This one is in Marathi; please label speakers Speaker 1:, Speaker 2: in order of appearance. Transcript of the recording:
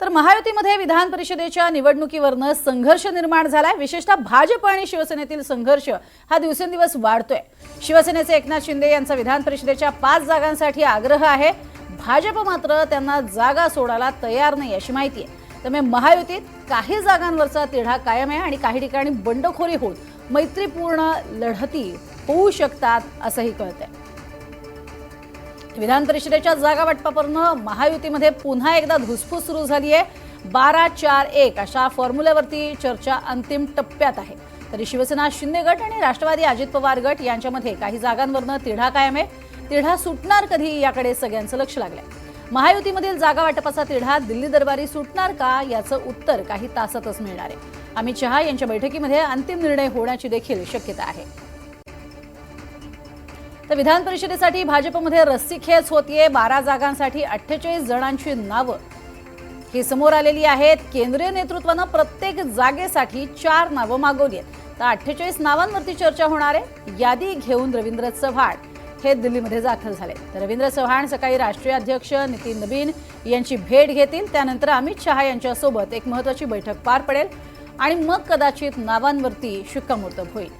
Speaker 1: तर महायुतीमध्ये विधान परिषदेच्या निवडणुकीवरनं संघर्ष निर्माण झालाय। विशेषतः भाजप आणि शिवसेनेतील संघर्ष हा दिवसेंदिवस वाढतोय। शिवसेनेचे एकनाथ शिंदे यांचा विधान परिषदेच्या 5 जागांसाठी आग्रह आहे। भाजप मात्र त्यांना जागा सोडायला तयार नाही अशी माहिती आहे। त्यामुळे महायुतीत काही जागांवरचा तिढा कायम आहे आणि काही ठिकाणी बंडखोरी होत मैत्रीपूर्ण लढती होऊ शकतात असंही कळतंय। विधान परिषदेच्या जागा वाटपावरनं महायुतीमध्ये पुन्हा एकदा धुसफूस सुरू झाली आहे। 12-4-1 अशा फॉर्म्युल्यावरती चर्चा अंतिम टप्प्यात आहे। तरी शिवसेना शिंदे गट आणि राष्ट्रवादी अजित पवार गट यांच्यामध्ये काही जागांवरनं तिढा कायम आहे। तिढा सुटणार कधी याकडे सगळ्यांचं लक्ष लागलंय। महायुतीमधील जागा वाटपाचा तिढा दिल्ली दरबारी सुटणार का याचं उत्तर काही तासातच मिळणार आहे। अमित शहा यांच्या बैठकीमध्ये अंतिम निर्णय होण्याची देखील शक्यता आहे। तर विधान परिषदेसाठी भाजपमध्ये रस्सीखेच होतीये। 12 जागांसाठी 48 जणांची नावं ही समोर आलेली आहेत। केंद्रीय नेतृत्वानं प्रत्येक जागेसाठी 4 नावं मागवली आहेत। तर 48 नावांवरती चर्चा होणार आहे। यादी घेऊन रवींद्र चव्हाण हे दिल्लीमध्ये दाखल झाले। तर रवींद्र चव्हाण सकाळी राष्ट्रीय अध्यक्ष नितीन नबीन यांची भेट घेतील। त्यानंतर अमित शहा यांच्यासोबत एक महत्त्वाची बैठक पार पडेल आणि मग कदाचित नावांवरती शिक्कामोर्तब होईल।